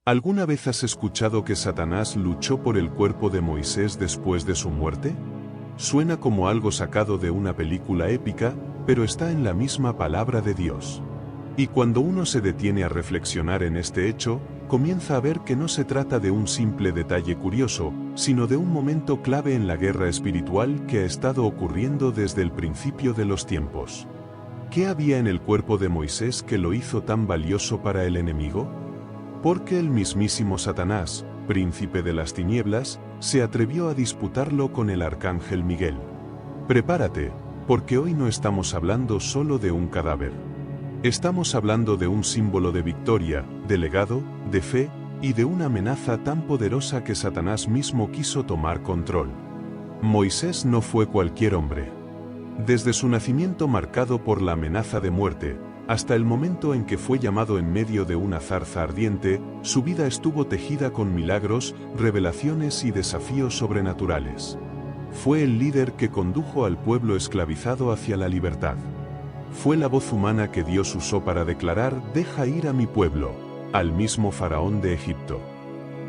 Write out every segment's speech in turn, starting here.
¿Alguna vez has escuchado que Satanás luchó por el cuerpo de Moisés después de su muerte? Suena como algo sacado de una película épica, pero está en la misma palabra de Dios. Y cuando uno se detiene a reflexionar en este hecho, comienza a ver que no se trata de un simple detalle curioso, sino de un momento clave en la guerra espiritual que ha estado ocurriendo desde el principio de los tiempos. ¿Qué había en el cuerpo de Moisés que lo hizo tan valioso para el enemigo? Porque el mismísimo Satanás, príncipe de las tinieblas, se atrevió a disputarlo con el arcángel Miguel. Prepárate, porque hoy no estamos hablando solo de un cadáver. Estamos hablando de un símbolo de victoria, de legado, de fe, y de una amenaza tan poderosa que Satanás mismo quiso tomar control. Moisés no fue cualquier hombre. Desde su nacimiento marcado por la amenaza de muerte, hasta el momento en que fue llamado en medio de una zarza ardiente, su vida estuvo tejida con milagros, revelaciones y desafíos sobrenaturales. Fue el líder que condujo al pueblo esclavizado hacia la libertad. Fue la voz humana que Dios usó para declarar: «Deja ir a mi pueblo», al mismo faraón de Egipto.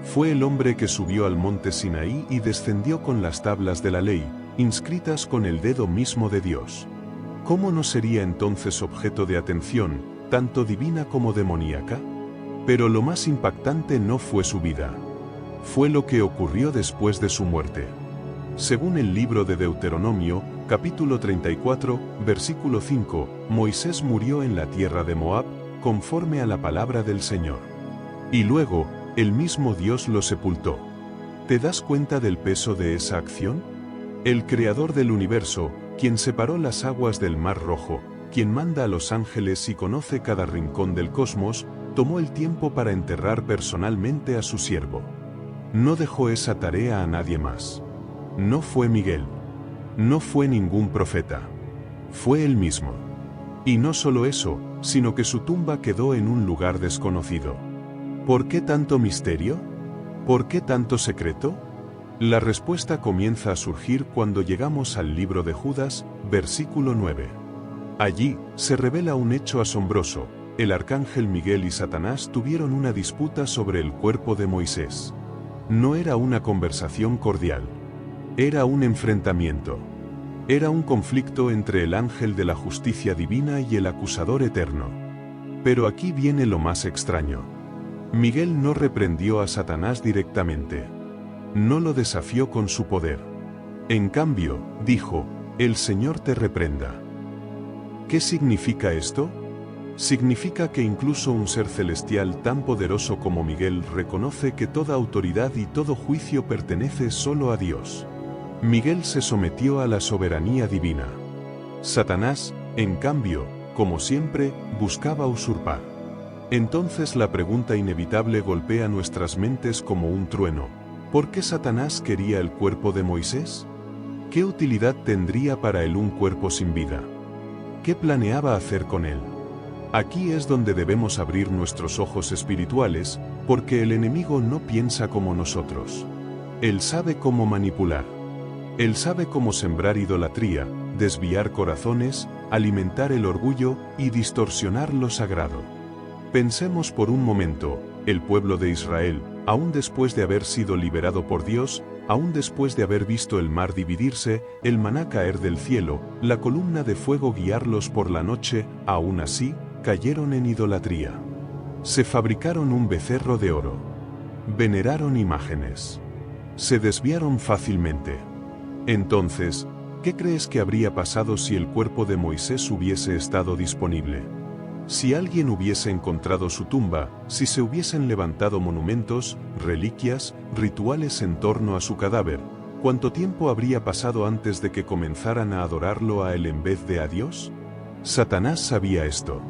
Fue el hombre que subió al monte Sinaí y descendió con las tablas de la ley, inscritas con el dedo mismo de Dios. ¿Cómo no sería entonces objeto de atención, tanto divina como demoníaca? Pero lo más impactante no fue su vida. Fue lo que ocurrió después de su muerte. Según el libro de Deuteronomio, capítulo 34, versículo 5, Moisés murió en la tierra de Moab, conforme a la palabra del Señor. Y luego, el mismo Dios lo sepultó. ¿Te das cuenta del peso de esa acción? El creador del universo, quien separó las aguas del Mar Rojo, quien manda a los ángeles y conoce cada rincón del cosmos, tomó el tiempo para enterrar personalmente a su siervo. No dejó esa tarea a nadie más. No fue Miguel. No fue ningún profeta. Fue él mismo. Y no solo eso, sino que su tumba quedó en un lugar desconocido. ¿Por qué tanto misterio? ¿Por qué tanto secreto? La respuesta comienza a surgir cuando llegamos al libro de Judas, versículo 9. Allí, se revela un hecho asombroso: el arcángel Miguel y Satanás tuvieron una disputa sobre el cuerpo de Moisés. No era una conversación cordial. Era un enfrentamiento. Era un conflicto entre el ángel de la justicia divina y el acusador eterno. Pero aquí viene lo más extraño. Miguel no reprendió a Satanás directamente. No lo desafió con su poder. En cambio, dijo: «El Señor te reprenda». ¿Qué significa esto? Significa que incluso un ser celestial tan poderoso como Miguel reconoce que toda autoridad y todo juicio pertenece solo a Dios. Miguel se sometió a la soberanía divina. Satanás, en cambio, como siempre, buscaba usurpar. Entonces la pregunta inevitable golpea nuestras mentes como un trueno: ¿por qué Satanás quería el cuerpo de Moisés? ¿Qué utilidad tendría para él un cuerpo sin vida? ¿Qué planeaba hacer con él? Aquí es donde debemos abrir nuestros ojos espirituales, porque el enemigo no piensa como nosotros. Él sabe cómo manipular. Él sabe cómo sembrar idolatría, desviar corazones, alimentar el orgullo y distorsionar lo sagrado. Pensemos por un momento: el pueblo de Israel, aún después de haber sido liberado por Dios, aún después de haber visto el mar dividirse, el maná caer del cielo, la columna de fuego guiarlos por la noche, aún así, cayeron en idolatría. Se fabricaron un becerro de oro. Veneraron imágenes. Se desviaron fácilmente. Entonces, ¿qué crees que habría pasado si el cuerpo de Moisés hubiese estado disponible? Si alguien hubiese encontrado su tumba, si se hubiesen levantado monumentos, reliquias, rituales en torno a su cadáver, ¿cuánto tiempo habría pasado antes de que comenzaran a adorarlo a él en vez de a Dios? Satanás sabía esto.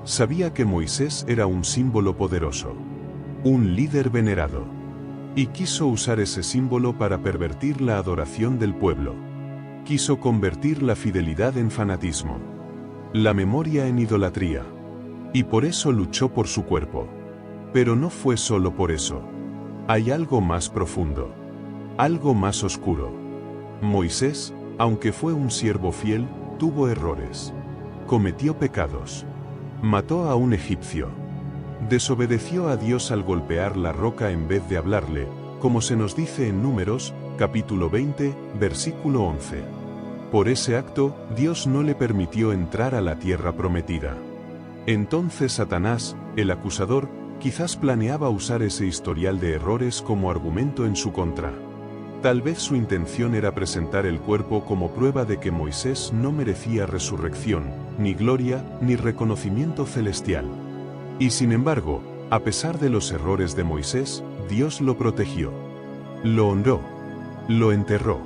Sabía que Moisés era un símbolo poderoso, un líder venerado. Y quiso usar ese símbolo para pervertir la adoración del pueblo. Quiso convertir la fidelidad en fanatismo, la memoria en idolatría. Y por eso luchó por su cuerpo. Pero no fue solo por eso. Hay algo más profundo. Algo más oscuro. Moisés, aunque fue un siervo fiel, tuvo errores. Cometió pecados. Mató a un egipcio. Desobedeció a Dios al golpear la roca en vez de hablarle, como se nos dice en Números, capítulo 20, versículo 11. Por ese acto, Dios no le permitió entrar a la tierra prometida. Entonces Satanás, el acusador, quizás planeaba usar ese historial de errores como argumento en su contra. Tal vez su intención era presentar el cuerpo como prueba de que Moisés no merecía resurrección, ni gloria, ni reconocimiento celestial. Y sin embargo, a pesar de los errores de Moisés, Dios lo protegió. Lo honró. Lo enterró.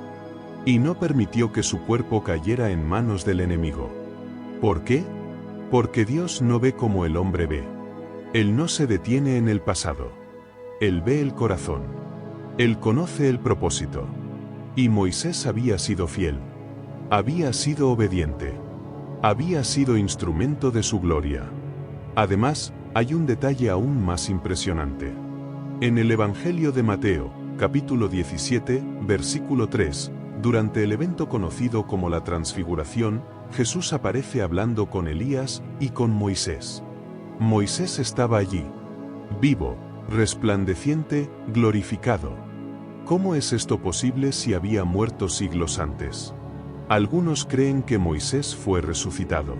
Y no permitió que su cuerpo cayera en manos del enemigo. ¿Por qué? Porque Dios no ve como el hombre ve. Él no se detiene en el pasado. Él ve el corazón. Él conoce el propósito. Y Moisés había sido fiel. Había sido obediente. Había sido instrumento de su gloria. Además, hay un detalle aún más impresionante. En el Evangelio de Mateo, capítulo 17, versículo 3, durante el evento conocido como la Transfiguración, Jesús aparece hablando con Elías y con Moisés. Moisés estaba allí, vivo, resplandeciente, glorificado. ¿Cómo es esto posible si había muerto siglos antes? Algunos creen que Moisés fue resucitado.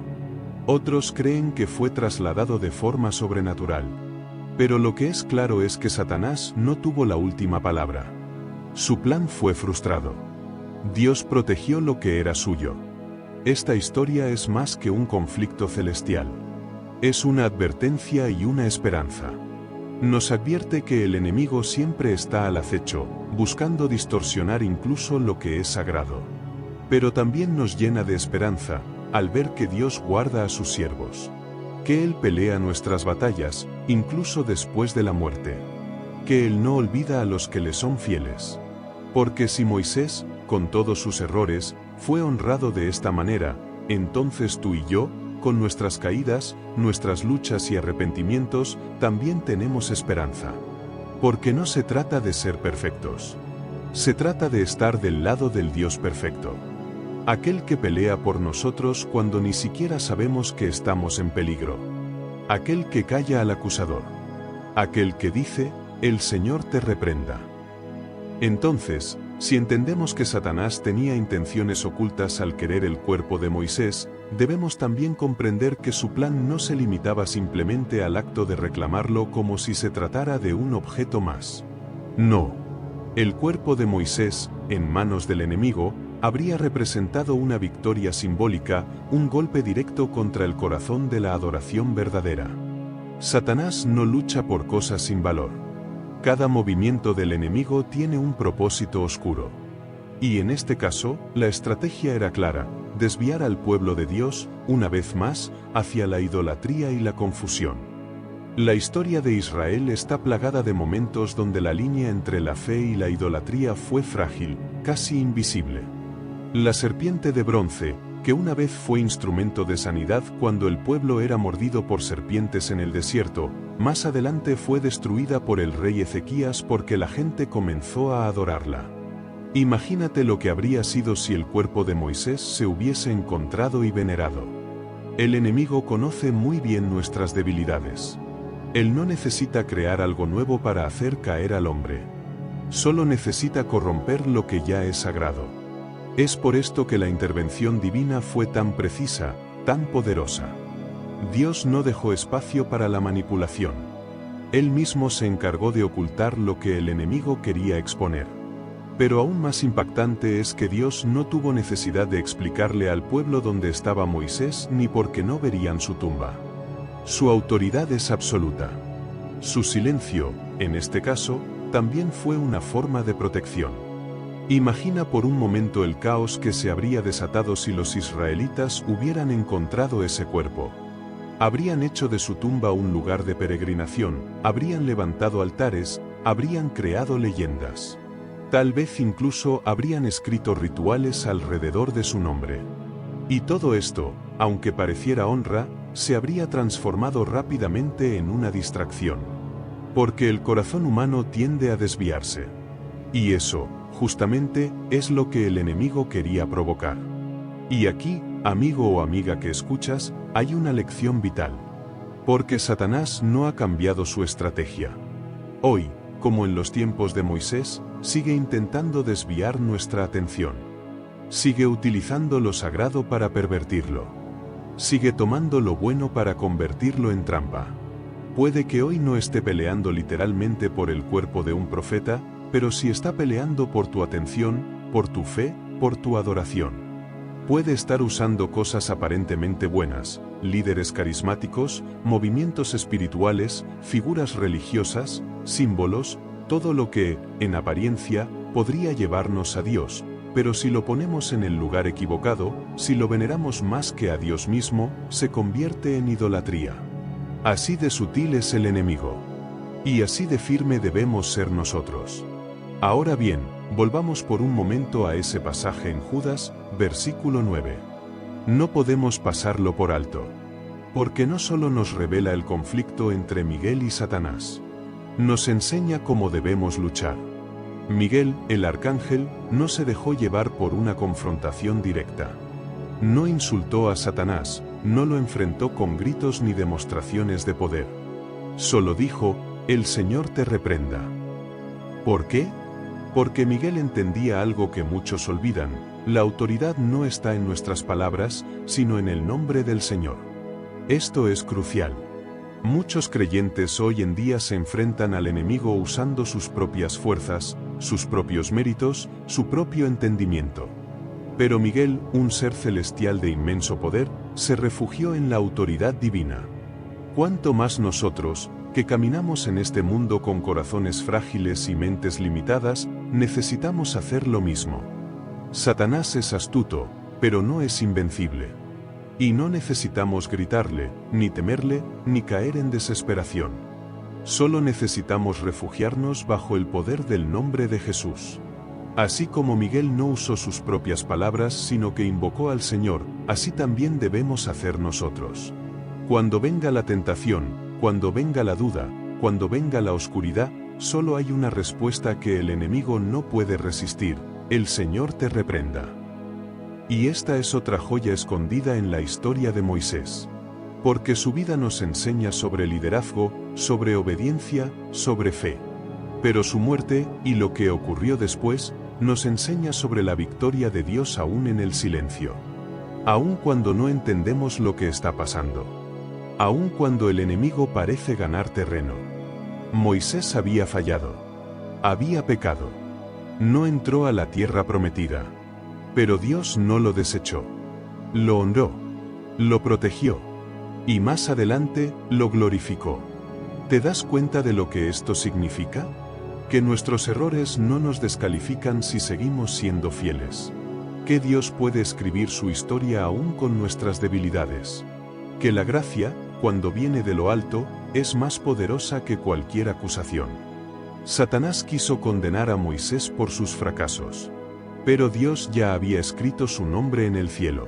Otros creen que fue trasladado de forma sobrenatural. Pero lo que es claro es que Satanás no tuvo la última palabra. Su plan fue frustrado. Dios protegió lo que era suyo. Esta historia es más que un conflicto celestial. Es una advertencia y una esperanza. Nos advierte que el enemigo siempre está al acecho, buscando distorsionar incluso lo que es sagrado. Pero también nos llena de esperanza, al ver que Dios guarda a sus siervos. Que Él pelea nuestras batallas, incluso después de la muerte. Que Él no olvida a los que le son fieles. Porque si Moisés, con todos sus errores, fue honrado de esta manera, entonces tú y yo, con nuestras caídas, nuestras luchas y arrepentimientos, también tenemos esperanza. Porque no se trata de ser perfectos. Se trata de estar del lado del Dios perfecto. Aquel que pelea por nosotros cuando ni siquiera sabemos que estamos en peligro. Aquel que calla al acusador. Aquel que dice, el Señor te reprenda. Entonces, si entendemos que Satanás tenía intenciones ocultas al querer el cuerpo de Moisés, debemos también comprender que su plan no se limitaba simplemente al acto de reclamarlo como si se tratara de un objeto más. No. El cuerpo de Moisés, en manos del enemigo, habría representado una victoria simbólica, un golpe directo contra el corazón de la adoración verdadera. Satanás no lucha por cosas sin valor. Cada movimiento del enemigo tiene un propósito oscuro. Y en este caso, la estrategia era clara: desviar al pueblo de Dios, una vez más, hacia la idolatría y la confusión. La historia de Israel está plagada de momentos donde la línea entre la fe y la idolatría fue frágil, casi invisible. La serpiente de bronce, que una vez fue instrumento de sanidad cuando el pueblo era mordido por serpientes en el desierto, más adelante fue destruida por el rey Ezequías porque la gente comenzó a adorarla. Imagínate lo que habría sido si el cuerpo de Moisés se hubiese encontrado y venerado. El enemigo conoce muy bien nuestras debilidades. Él no necesita crear algo nuevo para hacer caer al hombre. Solo necesita corromper lo que ya es sagrado. Es por esto que la intervención divina fue tan precisa, tan poderosa. Dios no dejó espacio para la manipulación. Él mismo se encargó de ocultar lo que el enemigo quería exponer. Pero aún más impactante es que Dios no tuvo necesidad de explicarle al pueblo dónde estaba Moisés ni por qué no verían su tumba. Su autoridad es absoluta. Su silencio, en este caso, también fue una forma de protección. Imagina por un momento el caos que se habría desatado si los israelitas hubieran encontrado ese cuerpo. Habrían hecho de su tumba un lugar de peregrinación, habrían levantado altares, habrían creado leyendas. Tal vez incluso habrían escrito rituales alrededor de su nombre. Y todo esto, aunque pareciera honra, se habría transformado rápidamente en una distracción. Porque el corazón humano tiende a desviarse. Y eso, justamente, es lo que el enemigo quería provocar. Y aquí, amigo o amiga que escuchas, hay una lección vital. Porque Satanás no ha cambiado su estrategia. Hoy, como en los tiempos de Moisés, sigue intentando desviar nuestra atención. Sigue utilizando lo sagrado para pervertirlo. Sigue tomando lo bueno para convertirlo en trampa. Puede que hoy no esté peleando literalmente por el cuerpo de un profeta, pero sí está peleando por tu atención, por tu fe, por tu adoración. Puede estar usando cosas aparentemente buenas, líderes carismáticos, movimientos espirituales, figuras religiosas, símbolos, todo lo que, en apariencia, podría llevarnos a Dios, pero si lo ponemos en el lugar equivocado, si lo veneramos más que a Dios mismo, se convierte en idolatría. Así de sutil es el enemigo. Y así de firme debemos ser nosotros. Ahora bien, volvamos por un momento a ese pasaje en Judas, versículo 9. No podemos pasarlo por alto. Porque no solo nos revela el conflicto entre Miguel y Satanás. Nos enseña cómo debemos luchar. Miguel, el arcángel, no se dejó llevar por una confrontación directa. No insultó a Satanás, no lo enfrentó con gritos ni demostraciones de poder. Solo dijo, el Señor te reprenda. ¿Por qué? Porque Miguel entendía algo que muchos olvidan, la autoridad no está en nuestras palabras, sino en el nombre del Señor. Esto es crucial. Muchos creyentes hoy en día se enfrentan al enemigo usando sus propias fuerzas, sus propios méritos, su propio entendimiento. Pero Miguel, un ser celestial de inmenso poder, se refugió en la autoridad divina. ¿Cuánto más nosotros, que caminamos en este mundo con corazones frágiles y mentes limitadas, necesitamos hacer lo mismo? Satanás es astuto, pero no es invencible. Y no necesitamos gritarle, ni temerle, ni caer en desesperación. Solo necesitamos refugiarnos bajo el poder del nombre de Jesús. Así como Miguel no usó sus propias palabras sino que invocó al Señor, así también debemos hacer nosotros. Cuando venga la tentación, cuando venga la duda, cuando venga la oscuridad, solo hay una respuesta que el enemigo no puede resistir: el Señor te reprenda. Y esta es otra joya escondida en la historia de Moisés. Porque su vida nos enseña sobre liderazgo, sobre obediencia, sobre fe. Pero su muerte, y lo que ocurrió después, nos enseña sobre la victoria de Dios aún en el silencio. Aún cuando no entendemos lo que está pasando. Aún cuando el enemigo parece ganar terreno. Moisés había fallado. Había pecado. No entró a la tierra prometida. Pero Dios no lo desechó. Lo honró. Lo protegió. Y más adelante, lo glorificó. ¿Te das cuenta de lo que esto significa? Que nuestros errores no nos descalifican si seguimos siendo fieles. Que Dios puede escribir su historia aún con nuestras debilidades. Que la gracia, cuando viene de lo alto, es más poderosa que cualquier acusación. Satanás quiso condenar a Moisés por sus fracasos. Pero Dios ya había escrito su nombre en el cielo.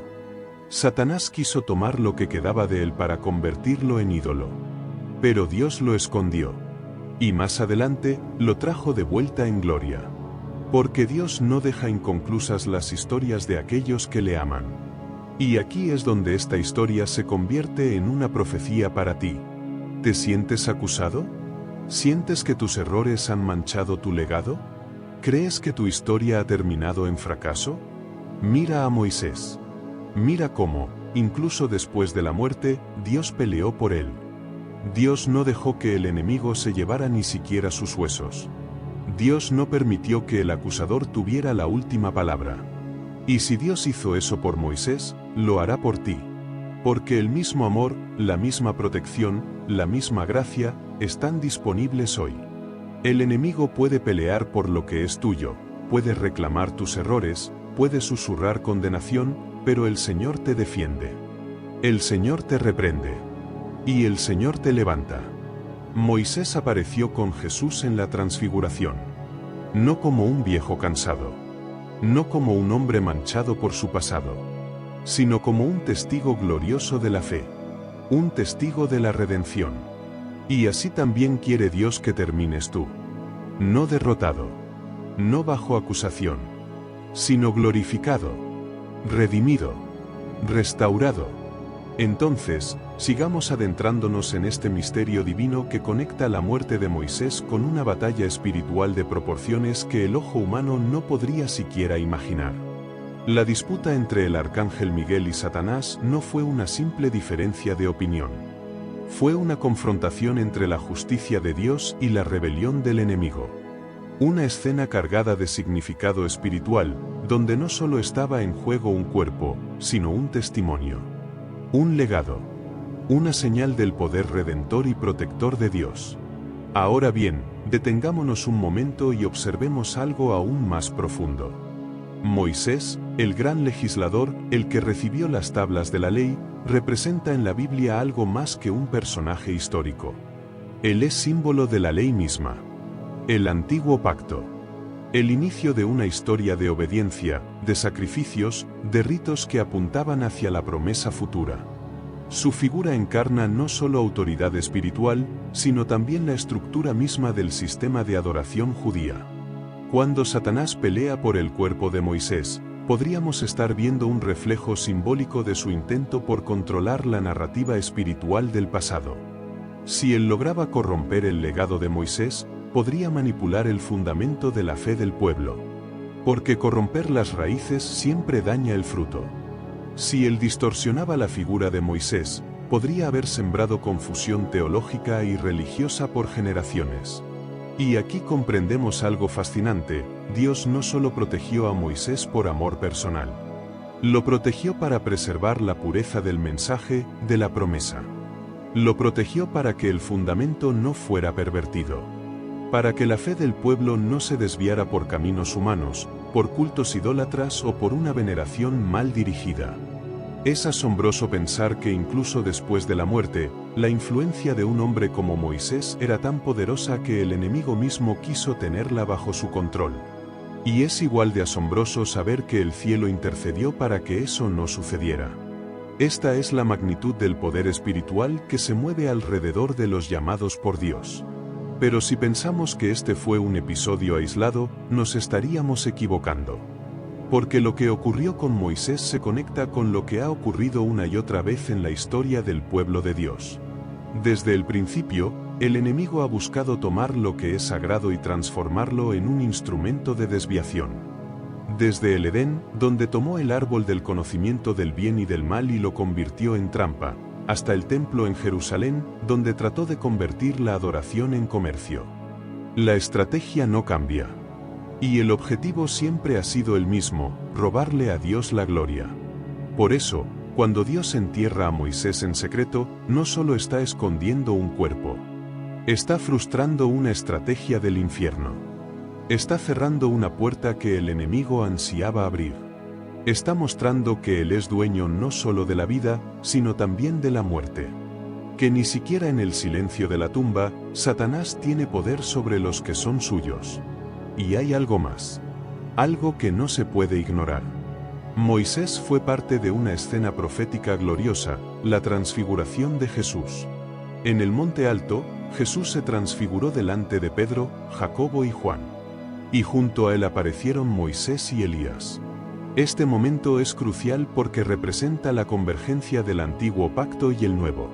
Satanás quiso tomar lo que quedaba de él para convertirlo en ídolo. Pero Dios lo escondió. Y más adelante, lo trajo de vuelta en gloria. Porque Dios no deja inconclusas las historias de aquellos que le aman. Y aquí es donde esta historia se convierte en una profecía para ti. ¿Te sientes acusado? ¿Sientes que tus errores han manchado tu legado? ¿Crees que tu historia ha terminado en fracaso? Mira a Moisés. Mira cómo, incluso después de la muerte, Dios peleó por él. Dios no dejó que el enemigo se llevara ni siquiera sus huesos. Dios no permitió que el acusador tuviera la última palabra. Y si Dios hizo eso por Moisés, lo hará por ti. Porque el mismo amor, la misma protección, la misma gracia, están disponibles hoy. El enemigo puede pelear por lo que es tuyo, puede reclamar tus errores, puede susurrar condenación, pero el Señor te defiende. El Señor te reprende. Y el Señor te levanta. Moisés apareció con Jesús en la transfiguración. No como un viejo cansado. No como un hombre manchado por su pasado. Sino como un testigo glorioso de la fe. Un testigo de la redención. Y así también quiere Dios que termines tú. No derrotado. No bajo acusación. Sino glorificado. Redimido. Restaurado. Entonces, sigamos adentrándonos en este misterio divino que conecta la muerte de Moisés con una batalla espiritual de proporciones que el ojo humano no podría siquiera imaginar. La disputa entre el arcángel Miguel y Satanás no fue una simple diferencia de opinión. Fue una confrontación entre la justicia de Dios y la rebelión del enemigo. Una escena cargada de significado espiritual, donde no solo estaba en juego un cuerpo, sino un testimonio. Un legado. Una señal del poder redentor y protector de Dios. Ahora bien, detengámonos un momento y observemos algo aún más profundo. Moisés, el gran legislador, el que recibió las tablas de la ley, representa en la Biblia algo más que un personaje histórico. Él es símbolo de la ley misma. El antiguo pacto. El inicio de una historia de obediencia, de sacrificios, de ritos que apuntaban hacia la promesa futura. Su figura encarna no solo autoridad espiritual, sino también la estructura misma del sistema de adoración judía. Cuando Satanás pelea por el cuerpo de Moisés, podríamos estar viendo un reflejo simbólico de su intento por controlar la narrativa espiritual del pasado. Si él lograba corromper el legado de Moisés, podría manipular el fundamento de la fe del pueblo. Porque corromper las raíces siempre daña el fruto. Si él distorsionaba la figura de Moisés, podría haber sembrado confusión teológica y religiosa por generaciones. Y aquí comprendemos algo fascinante: Dios no solo protegió a Moisés por amor personal. Lo protegió para preservar la pureza del mensaje, de la promesa. Lo protegió para que el fundamento no fuera pervertido. Para que la fe del pueblo no se desviara por caminos humanos, por cultos idólatras o por una veneración mal dirigida. Es asombroso pensar que incluso después de la muerte, la influencia de un hombre como Moisés era tan poderosa que el enemigo mismo quiso tenerla bajo su control. Y es igual de asombroso saber que el cielo intercedió para que eso no sucediera. Esta es la magnitud del poder espiritual que se mueve alrededor de los llamados por Dios. Pero si pensamos que este fue un episodio aislado, nos estaríamos equivocando. Porque lo que ocurrió con Moisés se conecta con lo que ha ocurrido una y otra vez en la historia del pueblo de Dios. Desde el principio, el enemigo ha buscado tomar lo que es sagrado y transformarlo en un instrumento de desviación. Desde el Edén, donde tomó el árbol del conocimiento del bien y del mal y lo convirtió en trampa, hasta el templo en Jerusalén, donde trató de convertir la adoración en comercio. La estrategia no cambia. Y el objetivo siempre ha sido el mismo: robarle a Dios la gloria. Por eso, cuando Dios entierra a Moisés en secreto, no solo está escondiendo un cuerpo. Está frustrando una estrategia del infierno. Está cerrando una puerta que el enemigo ansiaba abrir. Está mostrando que Él es dueño no solo de la vida, sino también de la muerte. Que ni siquiera en el silencio de la tumba, Satanás tiene poder sobre los que son suyos. Y hay algo más. Algo que no se puede ignorar. Moisés fue parte de una escena profética gloriosa, la transfiguración de Jesús. En el Monte Alto, Jesús se transfiguró delante de Pedro, Jacobo y Juan. Y junto a él aparecieron Moisés y Elías. Este momento es crucial porque representa la convergencia del antiguo pacto y el nuevo.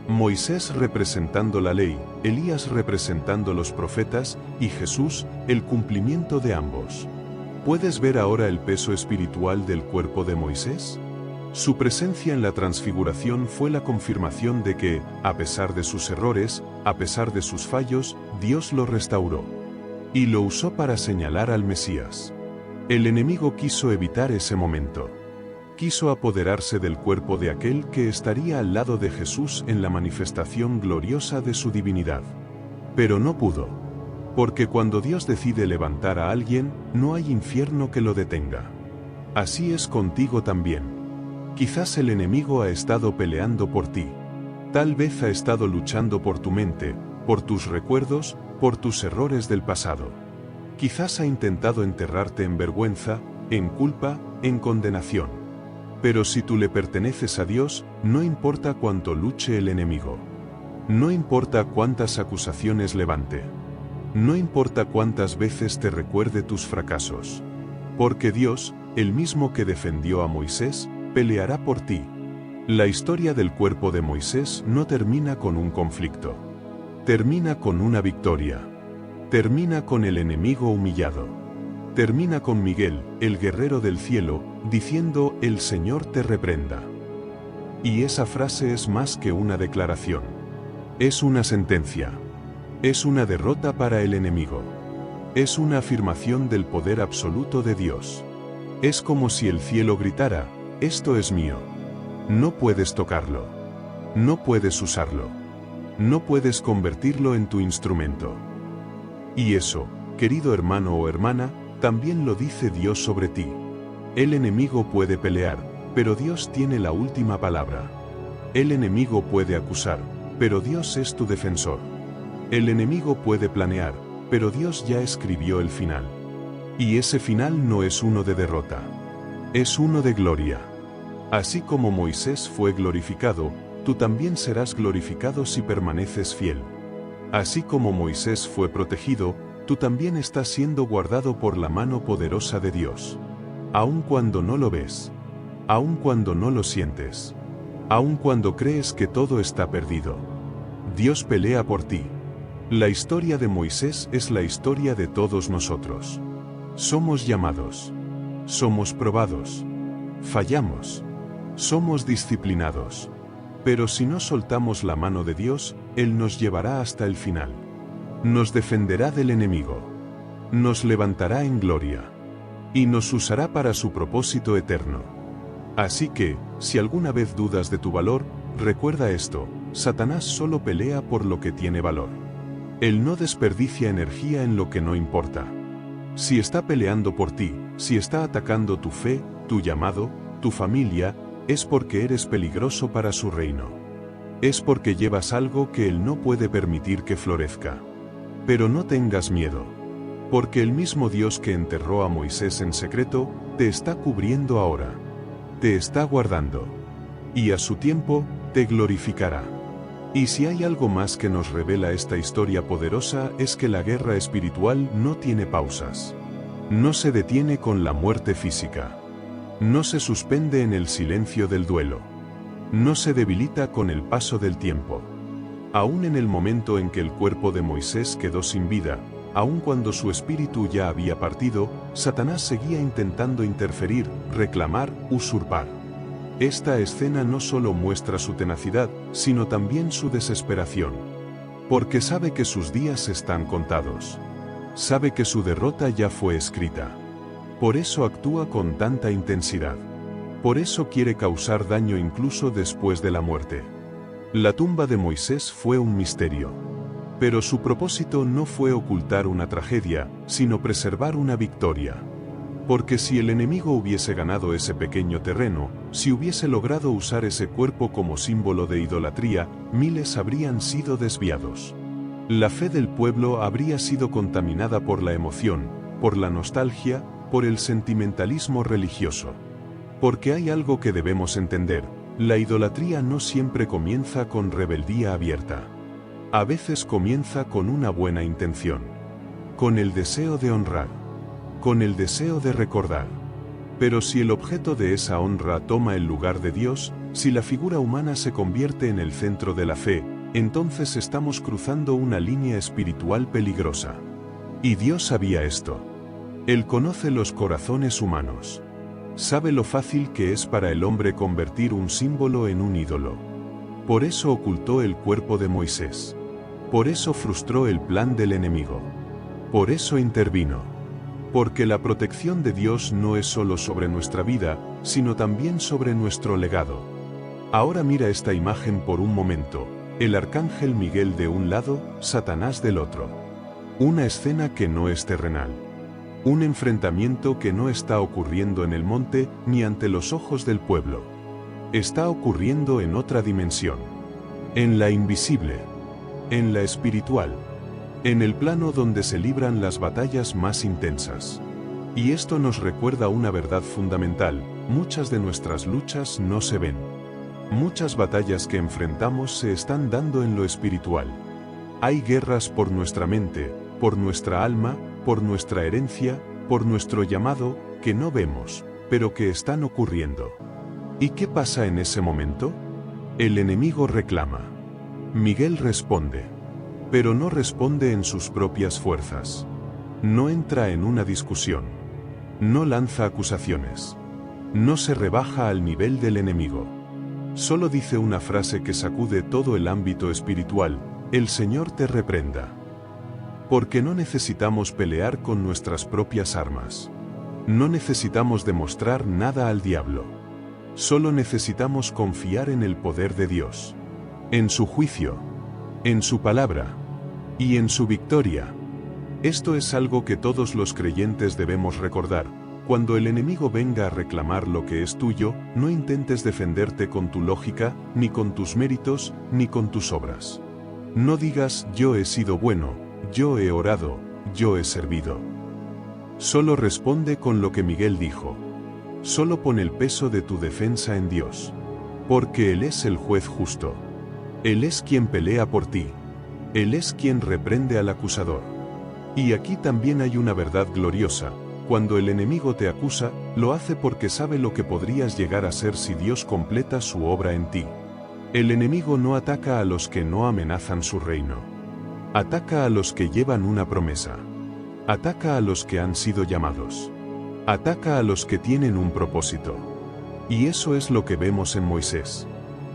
Moisés representando la ley, Elías representando los profetas, y Jesús, el cumplimiento de ambos. ¿Puedes ver ahora el peso espiritual del cuerpo de Moisés? Su presencia en la transfiguración fue la confirmación de que, a pesar de sus errores, a pesar de sus fallos, Dios lo restauró. Y lo usó para señalar al Mesías. El enemigo quiso evitar ese momento. Quiso apoderarse del cuerpo de aquel que estaría al lado de Jesús en la manifestación gloriosa de su divinidad. Pero no pudo. Porque cuando Dios decide levantar a alguien, no hay infierno que lo detenga. Así es contigo también. Quizás el enemigo ha estado peleando por ti. Tal vez ha estado luchando por tu mente, por tus recuerdos, por tus errores del pasado. Quizás ha intentado enterrarte en vergüenza, en culpa, en condenación. Pero si tú le perteneces a Dios, no importa cuánto luche el enemigo. No importa cuántas acusaciones levante. No importa cuántas veces te recuerde tus fracasos. Porque Dios, el mismo que defendió a Moisés, peleará por ti. La historia del cuerpo de Moisés no termina con un conflicto. Termina con una victoria. Termina con el enemigo humillado. Termina con Miguel, el guerrero del cielo, diciendo: «El Señor te reprenda». Y esa frase es más que una declaración. Es una sentencia. Es una derrota para el enemigo. Es una afirmación del poder absoluto de Dios. Es como si el cielo gritara: «Esto es mío». No puedes tocarlo. No puedes usarlo. No puedes convertirlo en tu instrumento. Y eso, querido hermano o hermana, también lo dice Dios sobre ti. El enemigo puede pelear, pero Dios tiene la última palabra. El enemigo puede acusar, pero Dios es tu defensor. El enemigo puede planear, pero Dios ya escribió el final. Y ese final no es uno de derrota. Es uno de gloria. Así como Moisés fue glorificado, tú también serás glorificado si permaneces fiel. Así como Moisés fue protegido, tú también estás siendo guardado por la mano poderosa de Dios. Aun cuando no lo ves. Aun cuando no lo sientes. Aun cuando crees que todo está perdido. Dios pelea por ti. La historia de Moisés es la historia de todos nosotros. Somos llamados. Somos probados. Fallamos. Somos disciplinados. Pero si no soltamos la mano de Dios, Él nos llevará hasta el final. Nos defenderá del enemigo. Nos levantará en gloria. Y nos usará para su propósito eterno. Así que, si alguna vez dudas de tu valor, recuerda esto: Satanás solo pelea por lo que tiene valor. Él no desperdicia energía en lo que no importa. Si está peleando por ti, si está atacando tu fe, tu llamado, tu familia, es porque eres peligroso para su reino. Es porque llevas algo que Él no puede permitir que florezca. Pero no tengas miedo. Porque el mismo Dios que enterró a Moisés en secreto, te está cubriendo ahora. Te está guardando. Y a su tiempo, te glorificará. Y si hay algo más que nos revela esta historia poderosa, es que la guerra espiritual no tiene pausas. No se detiene con la muerte física. No se suspende en el silencio del duelo. No se debilita con el paso del tiempo. Aún en el momento en que el cuerpo de Moisés quedó sin vida, aun cuando su espíritu ya había partido, Satanás seguía intentando interferir, reclamar, usurpar. Esta escena no solo muestra su tenacidad, sino también su desesperación. Porque sabe que sus días están contados. Sabe que su derrota ya fue escrita. Por eso actúa con tanta intensidad. Por eso quiere causar daño incluso después de la muerte. La tumba de Moisés fue un misterio. Pero su propósito no fue ocultar una tragedia, sino preservar una victoria. Porque si el enemigo hubiese ganado ese pequeño terreno, si hubiese logrado usar ese cuerpo como símbolo de idolatría, miles habrían sido desviados. La fe del pueblo habría sido contaminada por la emoción, por la nostalgia, por el sentimentalismo religioso. Porque hay algo que debemos entender: la idolatría no siempre comienza con rebeldía abierta. A veces comienza con una buena intención. Con el deseo de honrar. Con el deseo de recordar. Pero si el objeto de esa honra toma el lugar de Dios, si la figura humana se convierte en el centro de la fe, entonces estamos cruzando una línea espiritual peligrosa. Y Dios sabía esto. Él conoce los corazones humanos. Sabe lo fácil que es para el hombre convertir un símbolo en un ídolo. Por eso ocultó el cuerpo de Moisés. Por eso frustró el plan del enemigo. Por eso intervino. Porque la protección de Dios no es solo sobre nuestra vida, sino también sobre nuestro legado. Ahora mira esta imagen por un momento: el arcángel Miguel de un lado, Satanás del otro. Una escena que no es terrenal. Un enfrentamiento que no está ocurriendo en el monte, ni ante los ojos del pueblo. Está ocurriendo en otra dimensión. En la invisible. En la espiritual. En el plano donde se libran las batallas más intensas. Y esto nos recuerda una verdad fundamental: muchas de nuestras luchas no se ven. Muchas batallas que enfrentamos se están dando en lo espiritual. Hay guerras por nuestra mente, por nuestra alma, por nuestra herencia, por nuestro llamado, que no vemos, pero que están ocurriendo. ¿Y qué pasa en ese momento? El enemigo reclama. Miguel responde. Pero no responde en sus propias fuerzas. No entra en una discusión. No lanza acusaciones. No se rebaja al nivel del enemigo. Solo dice una frase que sacude todo el ámbito espiritual: el Señor te reprenda. Porque no necesitamos pelear con nuestras propias armas. No necesitamos demostrar nada al diablo. Solo necesitamos confiar en el poder de Dios. En su juicio. En su palabra. Y en su victoria. Esto es algo que todos los creyentes debemos recordar. Cuando el enemigo venga a reclamar lo que es tuyo, no intentes defenderte con tu lógica, ni con tus méritos, ni con tus obras. No digas: yo he sido bueno, yo he orado, yo he servido. Solo responde con lo que Miguel dijo. Solo pon el peso de tu defensa en Dios. Porque Él es el juez justo. Él es quien pelea por ti. Él es quien reprende al acusador. Y aquí también hay una verdad gloriosa. Cuando el enemigo te acusa, lo hace porque sabe lo que podrías llegar a ser si Dios completa su obra en ti. El enemigo no ataca a los que no amenazan su reino. Ataca a los que llevan una promesa. Ataca a los que han sido llamados. Ataca a los que tienen un propósito. Y eso es lo que vemos en Moisés.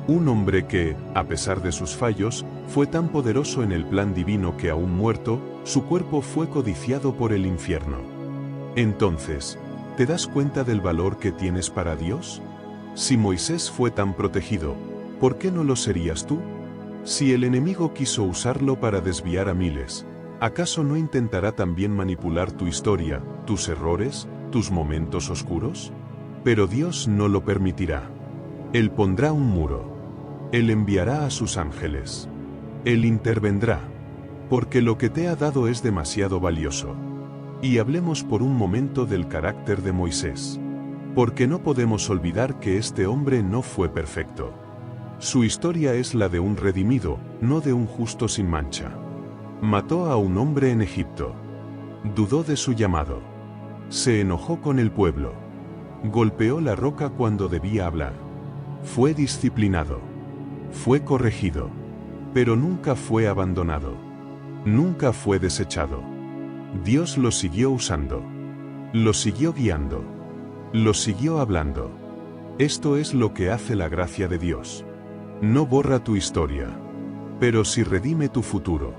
Un hombre que, a pesar de sus fallos, fue tan poderoso en el plan divino que aún muerto, su cuerpo fue codiciado por el infierno. Entonces, ¿te das cuenta del valor que tienes para Dios? Si Moisés fue tan protegido, ¿por qué no lo serías tú? Si el enemigo quiso usarlo para desviar a miles, ¿acaso no intentará también manipular tu historia, tus errores, tus momentos oscuros? Pero Dios no lo permitirá. Él pondrá un muro. Él enviará a sus ángeles. Él intervendrá. Porque lo que te ha dado es demasiado valioso. Y hablemos por un momento del carácter de Moisés. Porque no podemos olvidar que este hombre no fue perfecto. Su historia es la de un redimido, no de un justo sin mancha. Mató a un hombre en Egipto. Dudó de su llamado. Se enojó con el pueblo. Golpeó la roca cuando debía hablar. Fue disciplinado. Fue corregido. Pero nunca fue abandonado. Nunca fue desechado. Dios lo siguió usando. Lo siguió guiando. Lo siguió hablando. Esto es lo que hace la gracia de Dios. No borra tu historia, pero sí redime tu futuro.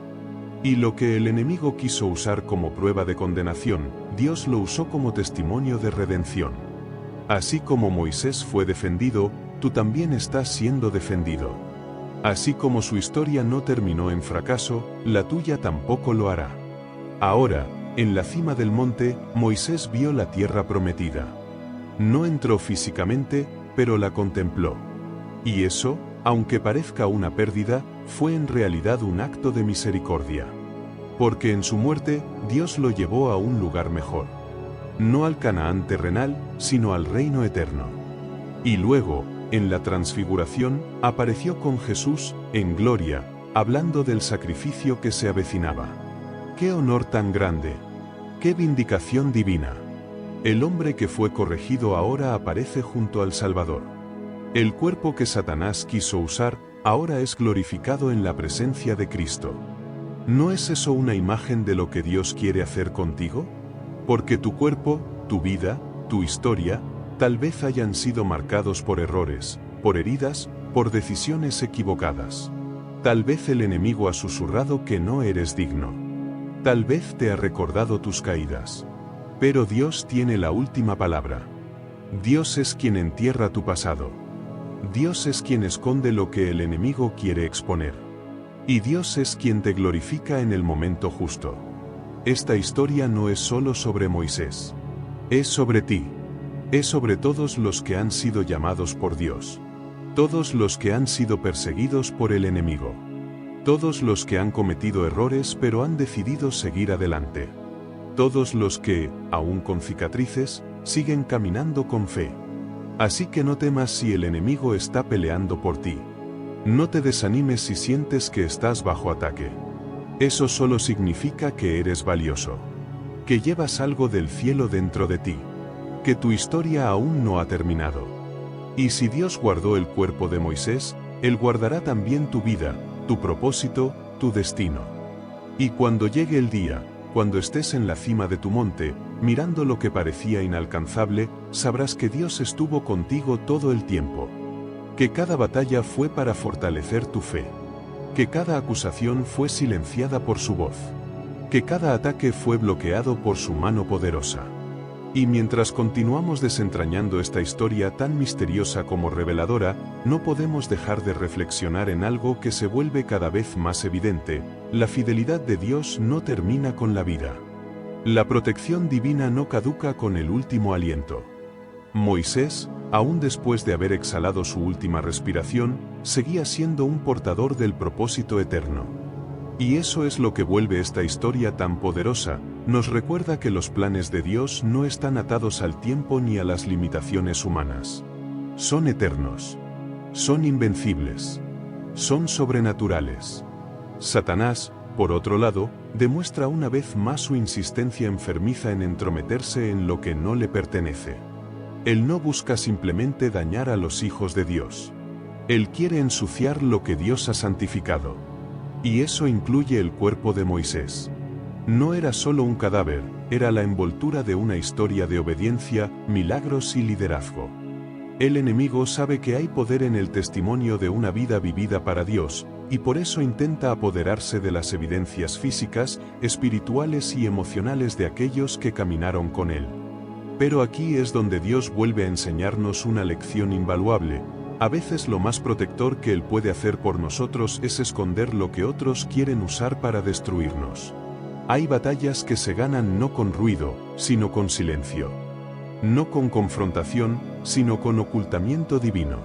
Y lo que el enemigo quiso usar como prueba de condenación, Dios lo usó como testimonio de redención. Así como Moisés fue defendido, tú también estás siendo defendido. Así como su historia no terminó en fracaso, la tuya tampoco lo hará. Ahora, en la cima del monte, Moisés vio la tierra prometida. No entró físicamente, pero la contempló. Y eso, aunque parezca una pérdida, fue en realidad un acto de misericordia. Porque en su muerte, Dios lo llevó a un lugar mejor. No al Canaán terrenal, sino al reino eterno. Y luego, en la transfiguración, apareció con Jesús, en gloria, hablando del sacrificio que se avecinaba. ¡Qué honor tan grande! ¡Qué vindicación divina! El hombre que fue corregido ahora aparece junto al Salvador. El cuerpo que Satanás quiso usar, ahora es glorificado en la presencia de Cristo. ¿No es eso una imagen de lo que Dios quiere hacer contigo? Porque tu cuerpo, tu vida, tu historia, tal vez hayan sido marcados por errores, por heridas, por decisiones equivocadas. Tal vez el enemigo ha susurrado que no eres digno. Tal vez te ha recordado tus caídas. Pero Dios tiene la última palabra. Dios es quien entierra tu pasado. Dios es quien esconde lo que el enemigo quiere exponer. Y Dios es quien te glorifica en el momento justo. Esta historia no es solo sobre Moisés. Es sobre ti. Es sobre todos los que han sido llamados por Dios. Todos los que han sido perseguidos por el enemigo. Todos los que han cometido errores pero han decidido seguir adelante. Todos los que, aún con cicatrices, siguen caminando con fe. Así que no temas si el enemigo está peleando por ti. No te desanimes si sientes que estás bajo ataque. Eso solo significa que eres valioso. Que llevas algo del cielo dentro de ti. Que tu historia aún no ha terminado. Y si Dios guardó el cuerpo de Moisés, Él guardará también tu vida, tu propósito, tu destino. Y cuando llegue el día, cuando estés en la cima de tu monte, mirando lo que parecía inalcanzable, sabrás que Dios estuvo contigo todo el tiempo. Que cada batalla fue para fortalecer tu fe. Que cada acusación fue silenciada por su voz. Que cada ataque fue bloqueado por su mano poderosa. Y mientras continuamos desentrañando esta historia tan misteriosa como reveladora, no podemos dejar de reflexionar en algo que se vuelve cada vez más evidente: la fidelidad de Dios no termina con la vida. La protección divina no caduca con el último aliento. Moisés, aún después de haber exhalado su última respiración, seguía siendo un portador del propósito eterno. Y eso es lo que vuelve esta historia tan poderosa. Nos recuerda que los planes de Dios no están atados al tiempo ni a las limitaciones humanas. Son eternos. Son invencibles. Son sobrenaturales. Satanás, por otro lado, demuestra una vez más su insistencia enfermiza en entrometerse en lo que no le pertenece. Él no busca simplemente dañar a los hijos de Dios. Él quiere ensuciar lo que Dios ha santificado. Y eso incluye el cuerpo de Moisés. No era solo un cadáver, era la envoltura de una historia de obediencia, milagros y liderazgo. El enemigo sabe que hay poder en el testimonio de una vida vivida para Dios, y por eso intenta apoderarse de las evidencias físicas, espirituales y emocionales de aquellos que caminaron con él. Pero aquí es donde Dios vuelve a enseñarnos una lección invaluable. A veces lo más protector que Él puede hacer por nosotros es esconder lo que otros quieren usar para destruirnos. Hay batallas que se ganan no con ruido, sino con silencio. No con confrontación, sino con ocultamiento divino.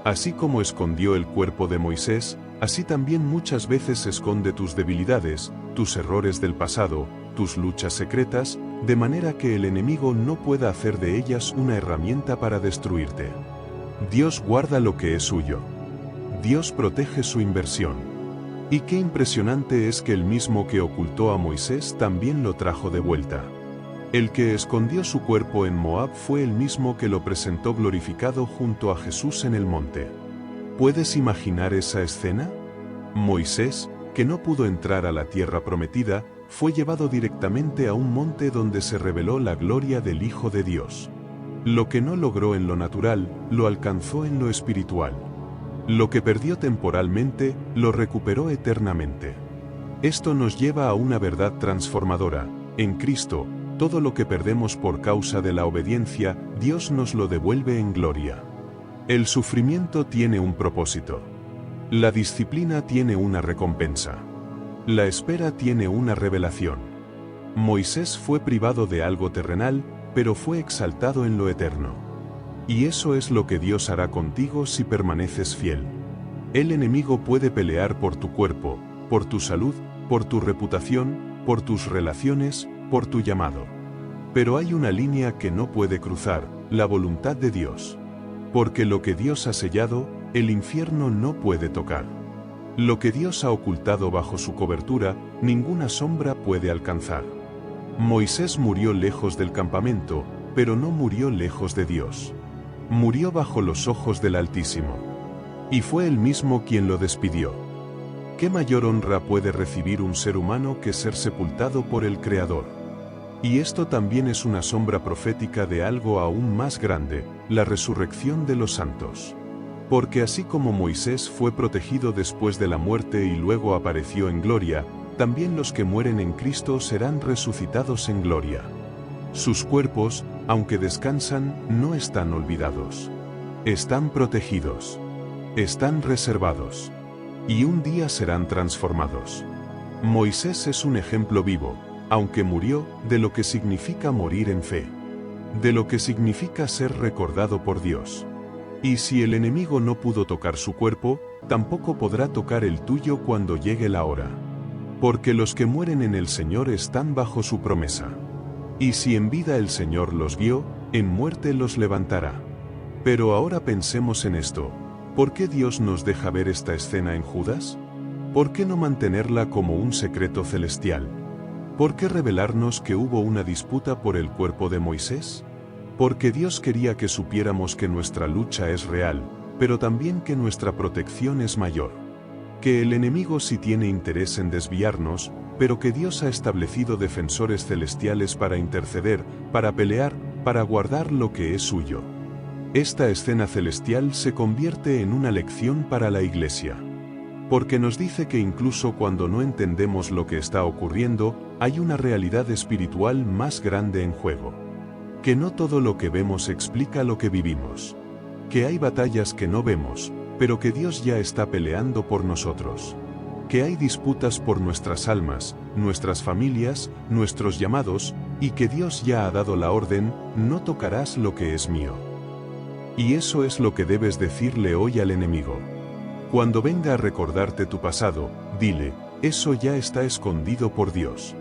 Así como escondió el cuerpo de Moisés, así también muchas veces esconde tus debilidades, tus errores del pasado, tus luchas secretas, de manera que el enemigo no pueda hacer de ellas una herramienta para destruirte. Dios guarda lo que es suyo. Dios protege su inversión. Y qué impresionante es que el mismo que ocultó a Moisés también lo trajo de vuelta. El que escondió su cuerpo en Moab fue el mismo que lo presentó glorificado junto a Jesús en el monte. ¿Puedes imaginar esa escena? Moisés, que no pudo entrar a la tierra prometida, fue llevado directamente a un monte donde se reveló la gloria del Hijo de Dios. Lo que no logró en lo natural, lo alcanzó en lo espiritual. Lo que perdió temporalmente, lo recuperó eternamente. Esto nos lleva a una verdad transformadora: en Cristo, todo lo que perdemos por causa de la obediencia, Dios nos lo devuelve en gloria. El sufrimiento tiene un propósito. La disciplina tiene una recompensa. La espera tiene una revelación. Moisés fue privado de algo terrenal, pero fue exaltado en lo eterno. Y eso es lo que Dios hará contigo si permaneces fiel. El enemigo puede pelear por tu cuerpo, por tu salud, por tu reputación, por tus relaciones, por tu llamado. Pero hay una línea que no puede cruzar: la voluntad de Dios. Porque lo que Dios ha sellado, el infierno no puede tocar. Lo que Dios ha ocultado bajo su cobertura, ninguna sombra puede alcanzar. Moisés murió lejos del campamento, pero no murió lejos de Dios. Murió bajo los ojos del Altísimo. Y fue él mismo quien lo despidió. ¿Qué mayor honra puede recibir un ser humano que ser sepultado por el Creador? Y esto también es una sombra profética de algo aún más grande: la resurrección de los santos. Porque así como Moisés fue protegido después de la muerte y luego apareció en gloria, también los que mueren en Cristo serán resucitados en gloria. Sus cuerpos, aunque descansan, no están olvidados. Están protegidos. Están reservados. Y un día serán transformados. Moisés es un ejemplo vivo, aunque murió, de lo que significa morir en fe. De lo que significa ser recordado por Dios. Y si el enemigo no pudo tocar su cuerpo, tampoco podrá tocar el tuyo cuando llegue la hora. Porque los que mueren en el Señor están bajo su promesa. Y si en vida el Señor los guió, en muerte los levantará. Pero ahora pensemos en esto: ¿por qué Dios nos deja ver esta escena en Judas? ¿Por qué no mantenerla como un secreto celestial? ¿Por qué revelarnos que hubo una disputa por el cuerpo de Moisés? Porque Dios quería que supiéramos que nuestra lucha es real, pero también que nuestra protección es mayor. Que el enemigo sí tiene interés en desviarnos, pero que Dios ha establecido defensores celestiales para interceder, para pelear, para guardar lo que es suyo. Esta escena celestial se convierte en una lección para la Iglesia. Porque nos dice que incluso cuando no entendemos lo que está ocurriendo, hay una realidad espiritual más grande en juego. Que no todo lo que vemos explica lo que vivimos. Que hay batallas que no vemos, pero que Dios ya está peleando por nosotros. Que hay disputas por nuestras almas, nuestras familias, nuestros llamados, y que Dios ya ha dado la orden, no tocarás lo que es mío. Y eso es lo que debes decirle hoy al enemigo. Cuando venga a recordarte tu pasado, dile, eso ya está escondido por Dios.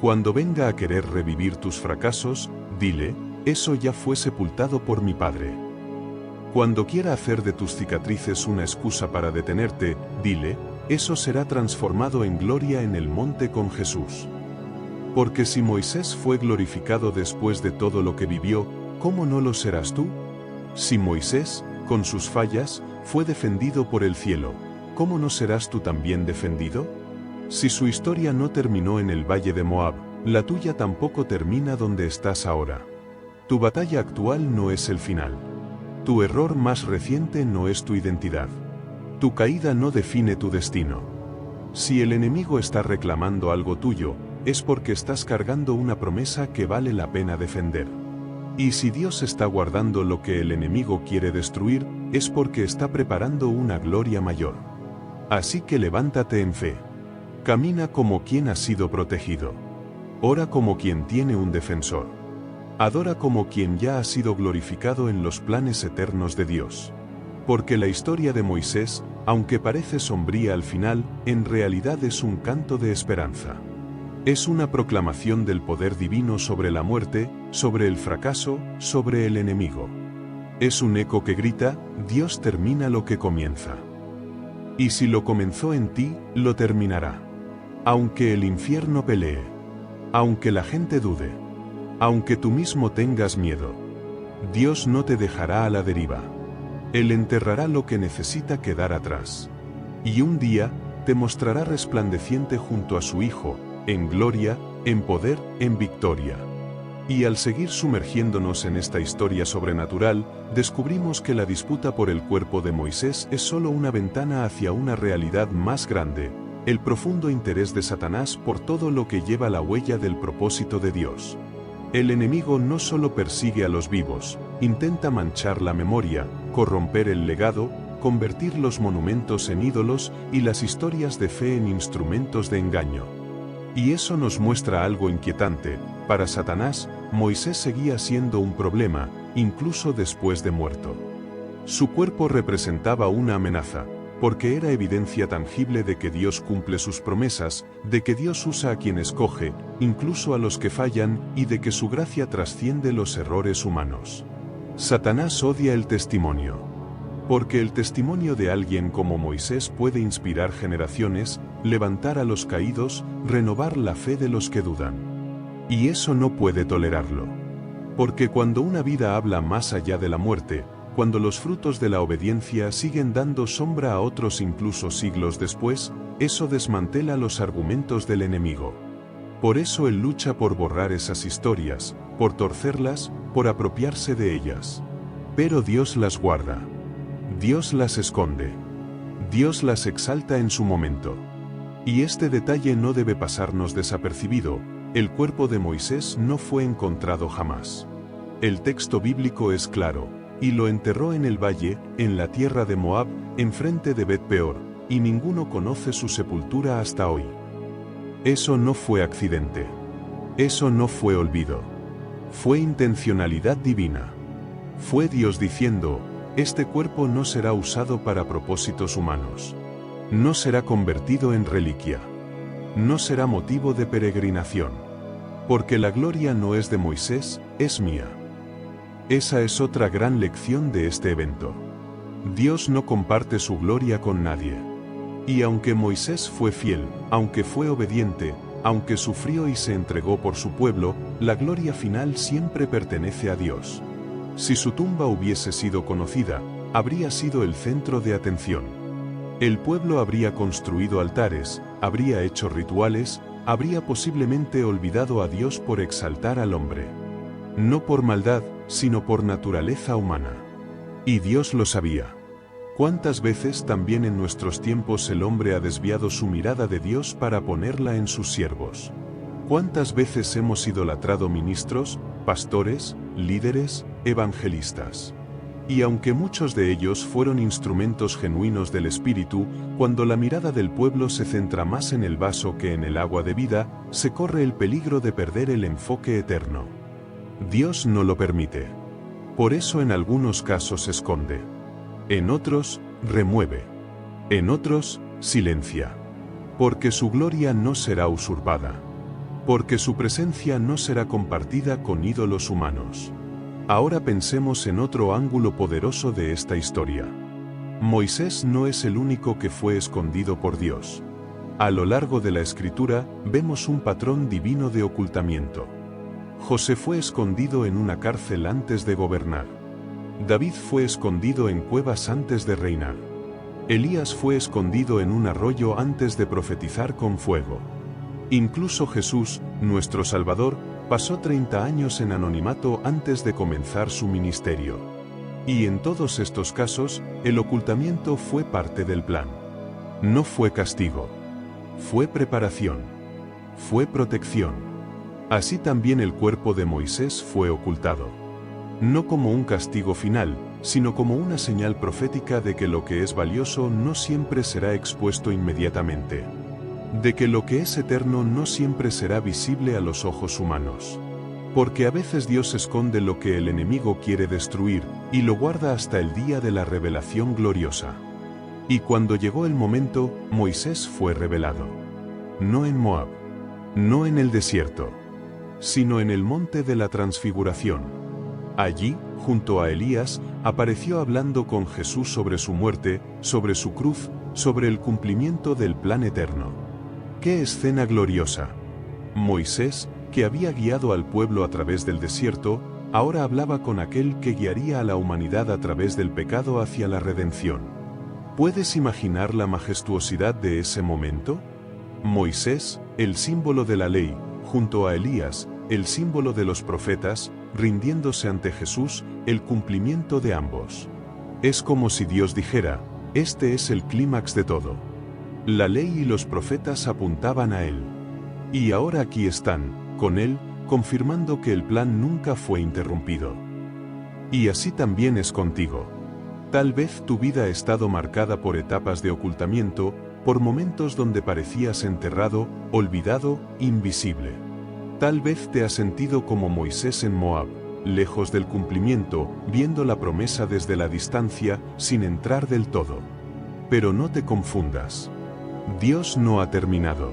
Cuando venga a querer revivir tus fracasos, dile, eso ya fue sepultado por mi Padre. Cuando quiera hacer de tus cicatrices una excusa para detenerte, dile, eso será transformado en gloria en el monte con Jesús. Porque si Moisés fue glorificado después de todo lo que vivió, ¿cómo no lo serás tú? Si Moisés, con sus fallas, fue defendido por el cielo, ¿cómo no serás tú también defendido? Si su historia no terminó en el valle de Moab, la tuya tampoco termina donde estás ahora. Tu batalla actual no es el final. Tu error más reciente no es tu identidad. Tu caída no define tu destino. Si el enemigo está reclamando algo tuyo, es porque estás cargando una promesa que vale la pena defender. Y si Dios está guardando lo que el enemigo quiere destruir, es porque está preparando una gloria mayor. Así que levántate en fe. Camina como quien ha sido protegido. Ora como quien tiene un defensor. Adora como quien ya ha sido glorificado en los planes eternos de Dios. Porque la historia de Moisés, aunque parece sombría al final, en realidad es un canto de esperanza. Es una proclamación del poder divino sobre la muerte, sobre el fracaso, sobre el enemigo. Es un eco que grita, Dios termina lo que comienza. Y si lo comenzó en ti, lo terminará. Aunque el infierno pelee. Aunque la gente dude. Aunque tú mismo tengas miedo. Dios no te dejará a la deriva. Él enterrará lo que necesita quedar atrás. Y un día, te mostrará resplandeciente junto a su Hijo, en gloria, en poder, en victoria. Y al seguir sumergiéndonos en esta historia sobrenatural, descubrimos que la disputa por el cuerpo de Moisés es solo una ventana hacia una realidad más grande, el profundo interés de Satanás por todo lo que lleva la huella del propósito de Dios. El enemigo no solo persigue a los vivos, intenta manchar la memoria, corromper el legado, convertir los monumentos en ídolos y las historias de fe en instrumentos de engaño. Y eso nos muestra algo inquietante. Para Satanás, Moisés seguía siendo un problema, incluso después de muerto. Su cuerpo representaba una amenaza, porque era evidencia tangible de que Dios cumple sus promesas, de que Dios usa a quien escoge, incluso a los que fallan, y de que su gracia trasciende los errores humanos. Satanás odia el testimonio. Porque el testimonio de alguien como Moisés puede inspirar generaciones, levantar a los caídos, renovar la fe de los que dudan. Y eso no puede tolerarlo. Porque cuando una vida habla más allá de la muerte, cuando los frutos de la obediencia siguen dando sombra a otros incluso siglos después, eso desmantela los argumentos del enemigo. Por eso él lucha por borrar esas historias, por torcerlas, por apropiarse de ellas. Pero Dios las guarda. Dios las esconde. Dios las exalta en su momento. Y este detalle no debe pasarnos desapercibido, el cuerpo de Moisés no fue encontrado jamás. El texto bíblico es claro, y lo enterró en el valle, en la tierra de Moab, enfrente de Bet-peor, y ninguno conoce su sepultura hasta hoy. Eso no fue accidente. Eso no fue olvido. Fue intencionalidad divina. Fue Dios diciendo, este cuerpo no será usado para propósitos humanos. No será convertido en reliquia. No será motivo de peregrinación. Porque la gloria no es de Moisés, es mía. Esa es otra gran lección de este evento. Dios no comparte su gloria con nadie. Y aunque Moisés fue fiel, aunque fue obediente, Aunque sufrió y se entregó por su pueblo, la gloria final siempre pertenece a Dios. Si su tumba hubiese sido conocida, habría sido el centro de atención. El pueblo habría construido altares, habría hecho rituales, habría posiblemente olvidado a Dios por exaltar al hombre. No por maldad, sino por naturaleza humana. Y Dios lo sabía. ¿Cuántas veces también en nuestros tiempos el hombre ha desviado su mirada de Dios para ponerla en sus siervos? ¿Cuántas veces hemos idolatrado ministros, pastores, líderes, evangelistas? Y aunque muchos de ellos fueron instrumentos genuinos del Espíritu, cuando la mirada del pueblo se centra más en el vaso que en el agua de vida, se corre el peligro de perder el enfoque eterno. Dios no lo permite. Por eso en algunos casos esconde. En otros, remueve. En otros, silencia. Porque su gloria no será usurpada. Porque su presencia no será compartida con ídolos humanos. Ahora pensemos en otro ángulo poderoso de esta historia. Moisés no es el único que fue escondido por Dios. A lo largo de la Escritura, vemos un patrón divino de ocultamiento. José fue escondido en una cárcel antes de gobernar. David fue escondido en cuevas antes de reinar. Elías fue escondido en un arroyo antes de profetizar con fuego. Incluso Jesús, nuestro Salvador, pasó 30 años en anonimato antes de comenzar su ministerio. Y en todos estos casos, el ocultamiento fue parte del plan. No fue castigo. Fue preparación. Fue protección. Así también el cuerpo de Moisés fue ocultado. No como un castigo final, sino como una señal profética de que lo que es valioso no siempre será expuesto inmediatamente. De que lo que es eterno no siempre será visible a los ojos humanos. Porque a veces Dios esconde lo que el enemigo quiere destruir, y lo guarda hasta el día de la revelación gloriosa. Y cuando llegó el momento, Moisés fue revelado. No en Moab. No en el desierto. Sino en el monte de la transfiguración. Allí, junto a Elías, apareció hablando con Jesús sobre su muerte, sobre su cruz, sobre el cumplimiento del plan eterno. ¡Qué escena gloriosa! Moisés, que había guiado al pueblo a través del desierto, ahora hablaba con aquel que guiaría a la humanidad a través del pecado hacia la redención. ¿Puedes imaginar la majestuosidad de ese momento? Moisés, el símbolo de la ley, junto a Elías, el símbolo de los profetas, rindiéndose ante Jesús, el cumplimiento de ambos. Es como si Dios dijera, este es el clímax de todo. La ley y los profetas apuntaban a Él. Y ahora aquí están, con Él, confirmando que el plan nunca fue interrumpido. Y así también es contigo. Tal vez tu vida ha estado marcada por etapas de ocultamiento, por momentos donde parecías enterrado, olvidado, invisible. Tal vez te has sentido como Moisés en Moab, lejos del cumplimiento, viendo la promesa desde la distancia, sin entrar del todo. Pero no te confundas. Dios no ha terminado.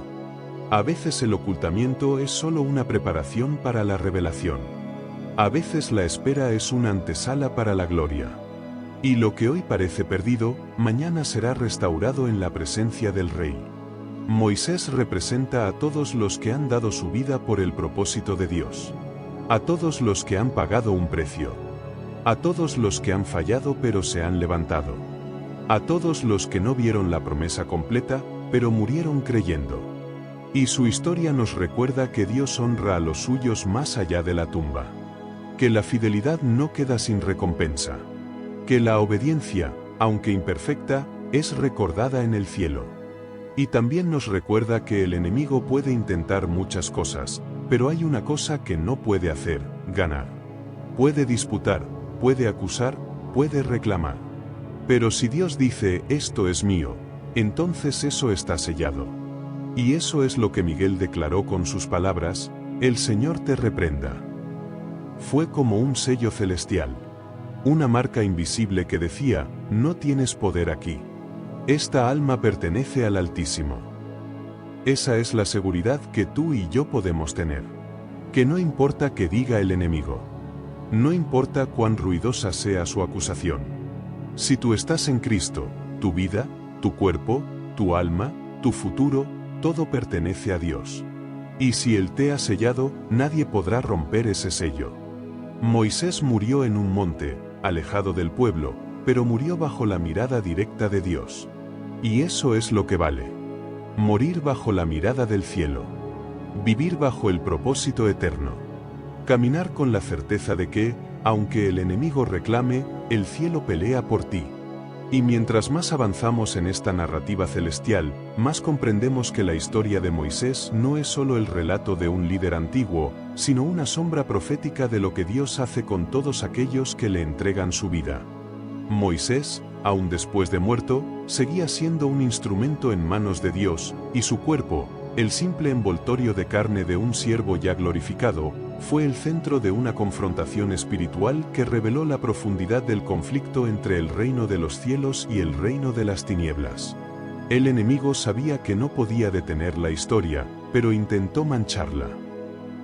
A veces el ocultamiento es solo una preparación para la revelación. A veces la espera es una antesala para la gloria. Y lo que hoy parece perdido, mañana será restaurado en la presencia del Rey. Moisés representa a todos los que han dado su vida por el propósito de Dios. A todos los que han pagado un precio. A todos los que han fallado pero se han levantado. A todos los que no vieron la promesa completa, pero murieron creyendo. Y su historia nos recuerda que Dios honra a los suyos más allá de la tumba. Que la fidelidad no queda sin recompensa. Que la obediencia, aunque imperfecta, es recordada en el cielo. Y también nos recuerda que el enemigo puede intentar muchas cosas, pero hay una cosa que no puede hacer, ganar. Puede disputar, puede acusar, puede reclamar. Pero si Dios dice, esto es mío, entonces eso está sellado. Y eso es lo que Miguel declaró con sus palabras, el Señor te reprenda. Fue como un sello celestial. Una marca invisible que decía, no tienes poder aquí. Esta alma pertenece al Altísimo. Esa es la seguridad que tú y yo podemos tener. Que no importa qué diga el enemigo. No importa cuán ruidosa sea su acusación. Si tú estás en Cristo, tu vida, tu cuerpo, tu alma, tu futuro, todo pertenece a Dios. Y si Él te ha sellado, nadie podrá romper ese sello. Moisés murió en un monte, alejado del pueblo, pero murió bajo la mirada directa de Dios. Y eso es lo que vale. Morir bajo la mirada del cielo. Vivir bajo el propósito eterno. Caminar con la certeza de que, aunque el enemigo reclame, el cielo pelea por ti. Y mientras más avanzamos en esta narrativa celestial, más comprendemos que la historia de Moisés no es solo el relato de un líder antiguo, sino una sombra profética de lo que Dios hace con todos aquellos que le entregan su vida. Moisés, aun después de muerto, seguía siendo un instrumento en manos de Dios, y su cuerpo, el simple envoltorio de carne de un siervo ya glorificado, fue el centro de una confrontación espiritual que reveló la profundidad del conflicto entre el reino de los cielos y el reino de las tinieblas. El enemigo sabía que no podía detener la historia, pero intentó mancharla.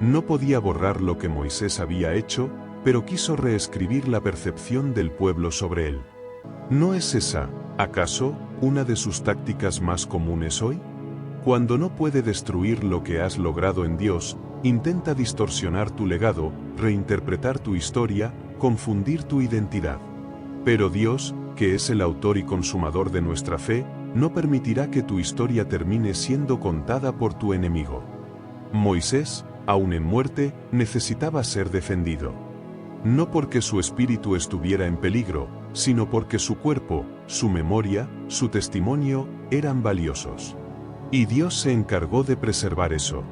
No podía borrar lo que Moisés había hecho, pero quiso reescribir la percepción del pueblo sobre él. ¿No es esa, acaso, una de sus tácticas más comunes hoy? Cuando no puede destruir lo que has logrado en Dios, intenta distorsionar tu legado, reinterpretar tu historia, confundir tu identidad. Pero Dios, que es el autor y consumador de nuestra fe, no permitirá que tu historia termine siendo contada por tu enemigo. Moisés, aun en muerte, necesitaba ser defendido. No porque su espíritu estuviera en peligro, sino porque su cuerpo, su memoria, su testimonio, eran valiosos. Y Dios se encargó de preservar eso.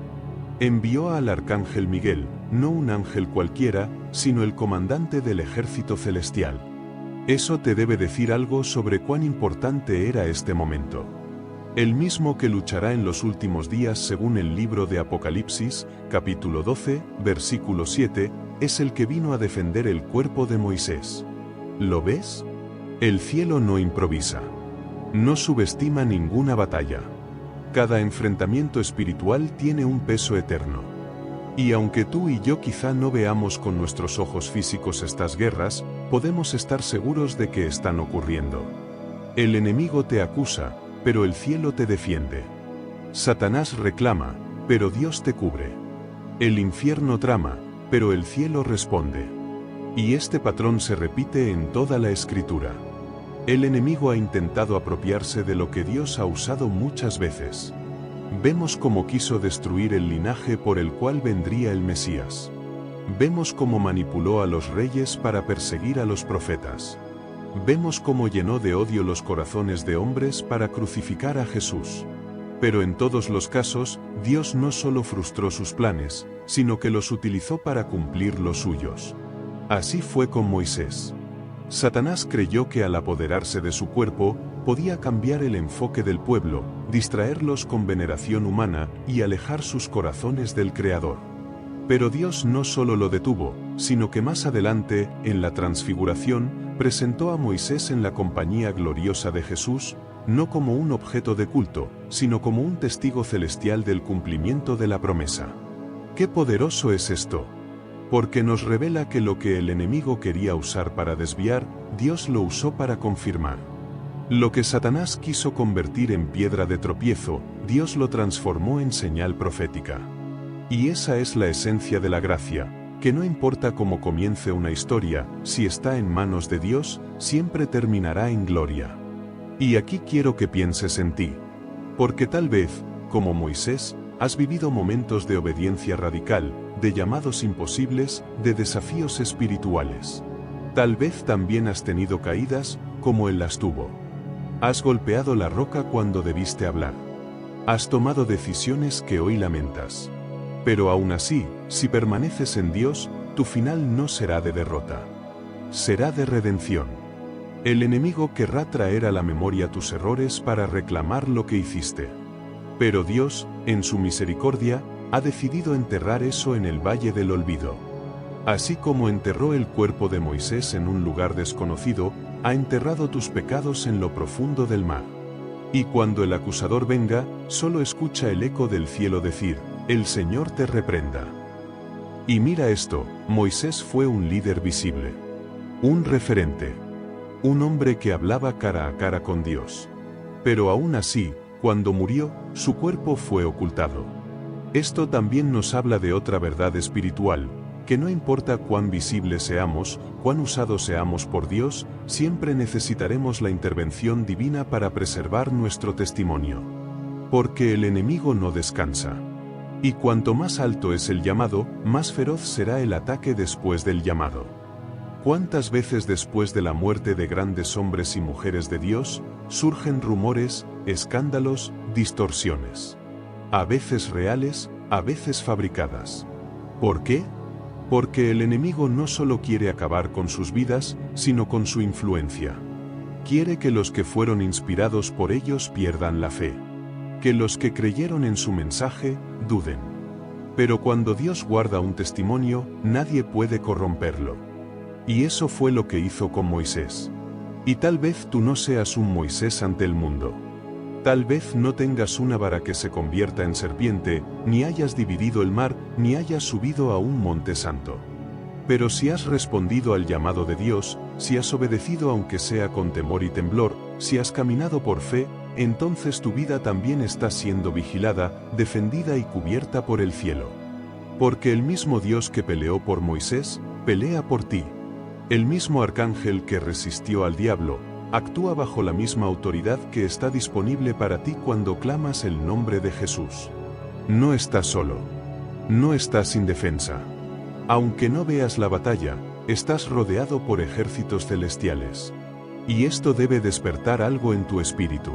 Envió al arcángel Miguel, no un ángel cualquiera, sino el comandante del ejército celestial. Eso te debe decir algo sobre cuán importante era este momento. El mismo que luchará en los últimos días según el libro de Apocalipsis, capítulo 12, versículo 7, es el que vino a defender el cuerpo de Moisés. ¿Lo ves? El cielo no improvisa. No subestima ninguna batalla. Cada enfrentamiento espiritual tiene un peso eterno. Y aunque tú y yo quizá no veamos con nuestros ojos físicos estas guerras, podemos estar seguros de que están ocurriendo. El enemigo te acusa, pero el cielo te defiende. Satanás reclama, pero Dios te cubre. El infierno trama, pero el cielo responde. Y este patrón se repite en toda la Escritura. El enemigo ha intentado apropiarse de lo que Dios ha usado muchas veces. Vemos cómo quiso destruir el linaje por el cual vendría el Mesías. Vemos cómo manipuló a los reyes para perseguir a los profetas. Vemos cómo llenó de odio los corazones de hombres para crucificar a Jesús. Pero en todos los casos, Dios no solo frustró sus planes, sino que los utilizó para cumplir los suyos. Así fue con Moisés. Satanás creyó que al apoderarse de su cuerpo, podía cambiar el enfoque del pueblo, distraerlos con veneración humana y alejar sus corazones del Creador. Pero Dios no solo lo detuvo, sino que más adelante, en la Transfiguración, presentó a Moisés en la compañía gloriosa de Jesús, no como un objeto de culto, sino como un testigo celestial del cumplimiento de la promesa. ¡Qué poderoso es esto! Porque nos revela que lo que el enemigo quería usar para desviar, Dios lo usó para confirmar. Lo que Satanás quiso convertir en piedra de tropiezo, Dios lo transformó en señal profética. Y esa es la esencia de la gracia, que no importa cómo comience una historia, si está en manos de Dios, siempre terminará en gloria. Y aquí quiero que pienses en ti. Porque tal vez, como Moisés, has vivido momentos de obediencia radical, de llamados imposibles, de desafíos espirituales. Tal vez también has tenido caídas, como él las tuvo. Has golpeado la roca cuando debiste hablar. Has tomado decisiones que hoy lamentas. Pero aún así, si permaneces en Dios, tu final no será de derrota. Será de redención. El enemigo querrá traer a la memoria tus errores para reclamar lo que hiciste. Pero Dios, en su misericordia, ha decidido enterrar eso en el valle del olvido. Así como enterró el cuerpo de Moisés en un lugar desconocido, ha enterrado tus pecados en lo profundo del mar. Y cuando el acusador venga, solo escucha el eco del cielo decir, «El Señor te reprenda». Y mira esto, Moisés fue un líder visible. Un referente. Un hombre que hablaba cara a cara con Dios. Pero aún así, cuando murió, su cuerpo fue ocultado. Esto también nos habla de otra verdad espiritual, que no importa cuán visibles seamos, cuán usados seamos por Dios, siempre necesitaremos la intervención divina para preservar nuestro testimonio. Porque el enemigo no descansa. Y cuanto más alto es el llamado, más feroz será el ataque después del llamado. ¿Cuántas veces después de la muerte de grandes hombres y mujeres de Dios, surgen rumores, escándalos, distorsiones? A veces reales, a veces fabricadas. ¿Por qué? Porque el enemigo no solo quiere acabar con sus vidas, sino con su influencia. Quiere que los que fueron inspirados por ellos pierdan la fe. Que los que creyeron en su mensaje, duden. Pero cuando Dios guarda un testimonio, nadie puede corromperlo. Y eso fue lo que hizo con Moisés. Y tal vez tú no seas un Moisés ante el mundo. Tal vez no tengas una vara que se convierta en serpiente, ni hayas dividido el mar, ni hayas subido a un monte santo. Pero si has respondido al llamado de Dios, si has obedecido aunque sea con temor y temblor, si has caminado por fe, entonces tu vida también está siendo vigilada, defendida y cubierta por el cielo. Porque el mismo Dios que peleó por Moisés, pelea por ti. El mismo arcángel que resistió al diablo, actúa bajo la misma autoridad que está disponible para ti cuando clamas el nombre de Jesús. No estás solo. No estás indefensa. Aunque no veas la batalla, estás rodeado por ejércitos celestiales. Y esto debe despertar algo en tu espíritu.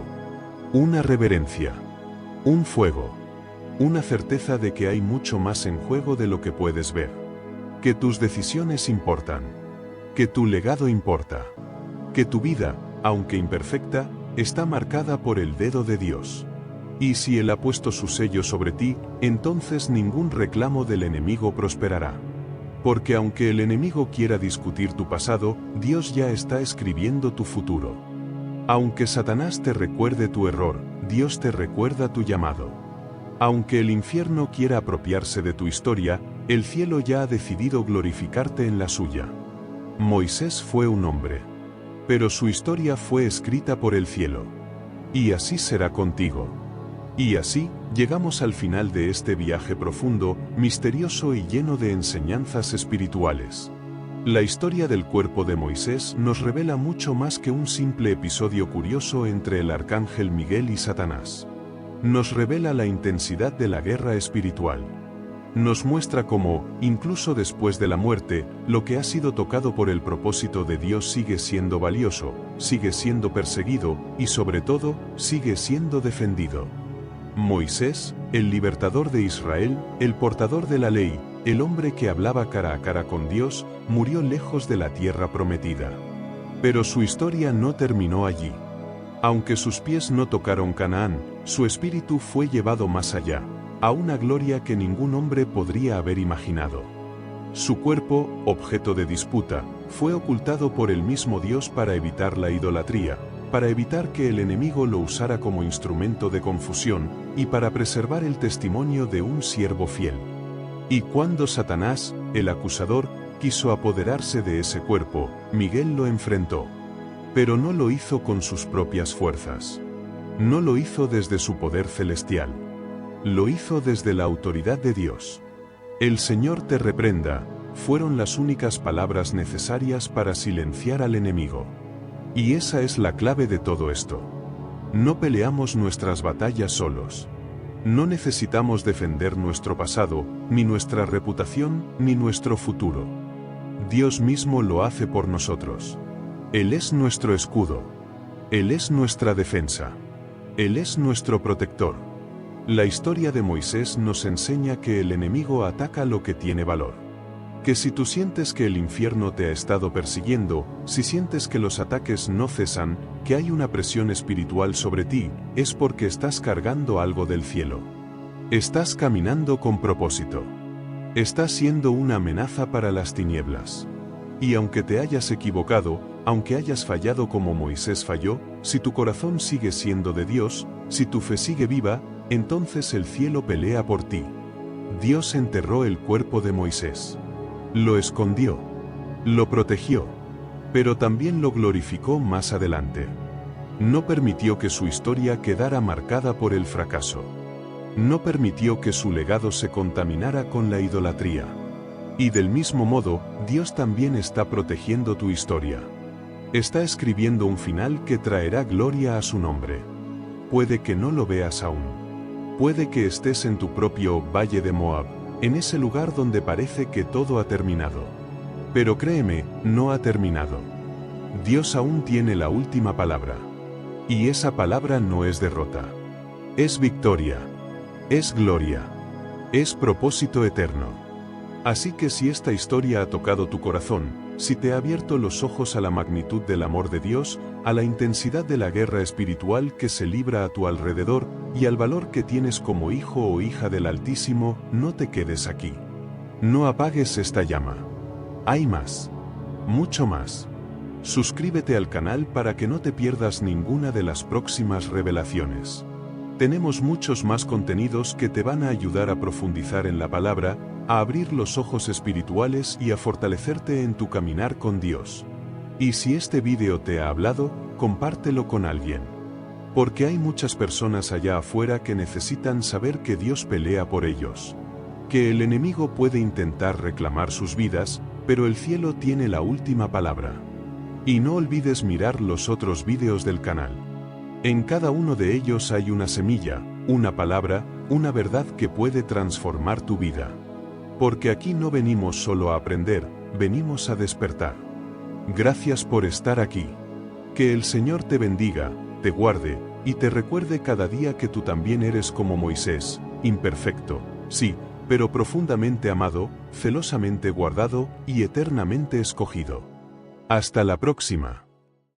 Una reverencia. Un fuego. Una certeza de que hay mucho más en juego de lo que puedes ver. Que tus decisiones importan. Que tu legado importa. Que tu vida, aunque imperfecta, está marcada por el dedo de Dios. Y si Él ha puesto su sello sobre ti, entonces ningún reclamo del enemigo prosperará. Porque aunque el enemigo quiera discutir tu pasado, Dios ya está escribiendo tu futuro. Aunque Satanás te recuerde tu error, Dios te recuerda tu llamado. Aunque el infierno quiera apropiarse de tu historia, el cielo ya ha decidido glorificarte en la suya. Moisés fue un hombre. Pero su historia fue escrita por el cielo. Y así será contigo. Y así, llegamos al final de este viaje profundo, misterioso y lleno de enseñanzas espirituales. La historia del cuerpo de Moisés nos revela mucho más que un simple episodio curioso entre el arcángel Miguel y Satanás. Nos revela la intensidad de la guerra espiritual. Nos muestra cómo, incluso después de la muerte, lo que ha sido tocado por el propósito de Dios sigue siendo valioso, sigue siendo perseguido, y sobre todo, sigue siendo defendido. Moisés, el libertador de Israel, el portador de la ley, el hombre que hablaba cara a cara con Dios, murió lejos de la tierra prometida. Pero su historia no terminó allí. Aunque sus pies no tocaron Canaán, su espíritu fue llevado más allá, a una gloria que ningún hombre podría haber imaginado. Su cuerpo, objeto de disputa, fue ocultado por el mismo Dios para evitar la idolatría, para evitar que el enemigo lo usara como instrumento de confusión, y para preservar el testimonio de un siervo fiel. Y cuando Satanás, el acusador, quiso apoderarse de ese cuerpo, Miguel lo enfrentó. Pero no lo hizo con sus propias fuerzas. No lo hizo desde su poder celestial. Lo hizo desde la autoridad de Dios. El Señor te reprenda, fueron las únicas palabras necesarias para silenciar al enemigo. Y esa es la clave de todo esto. No peleamos nuestras batallas solos. No necesitamos defender nuestro pasado, ni nuestra reputación, ni nuestro futuro. Dios mismo lo hace por nosotros. Él es nuestro escudo. Él es nuestra defensa. Él es nuestro protector. La historia de Moisés nos enseña que el enemigo ataca lo que tiene valor. Que si tú sientes que el infierno te ha estado persiguiendo, si sientes que los ataques no cesan, que hay una presión espiritual sobre ti, es porque estás cargando algo del cielo. Estás caminando con propósito. Estás siendo una amenaza para las tinieblas. Y aunque te hayas equivocado, aunque hayas fallado como Moisés falló, si tu corazón sigue siendo de Dios, si tu fe sigue viva, entonces el cielo pelea por ti. Dios enterró el cuerpo de Moisés. Lo escondió. Lo protegió. Pero también lo glorificó más adelante. No permitió que su historia quedara marcada por el fracaso. No permitió que su legado se contaminara con la idolatría. Y del mismo modo, Dios también está protegiendo tu historia. Está escribiendo un final que traerá gloria a su nombre. Puede que no lo veas aún. Puede que estés en tu propio Valle de Moab, en ese lugar donde parece que todo ha terminado. Pero créeme, no ha terminado. Dios aún tiene la última palabra. Y esa palabra no es derrota. Es victoria. Es gloria. Es propósito eterno. Así que si esta historia ha tocado tu corazón, si te ha abierto los ojos a la magnitud del amor de Dios, a la intensidad de la guerra espiritual que se libra a tu alrededor y al valor que tienes como hijo o hija del Altísimo, no te quedes aquí. No apagues esta llama. Hay más. Mucho más. Suscríbete al canal para que no te pierdas ninguna de las próximas revelaciones. Tenemos muchos más contenidos que te van a ayudar a profundizar en la palabra, a abrir los ojos espirituales y a fortalecerte en tu caminar con Dios. Y si este vídeo te ha hablado, compártelo con alguien. Porque hay muchas personas allá afuera que necesitan saber que Dios pelea por ellos. Que el enemigo puede intentar reclamar sus vidas, pero el cielo tiene la última palabra. Y no olvides mirar los otros vídeos del canal. En cada uno de ellos hay una semilla, una palabra, una verdad que puede transformar tu vida. Porque aquí no venimos solo a aprender, venimos a despertar. Gracias por estar aquí. Que el Señor te bendiga, te guarde, y te recuerde cada día que tú también eres como Moisés, imperfecto, sí, pero profundamente amado, celosamente guardado y eternamente escogido. Hasta la próxima.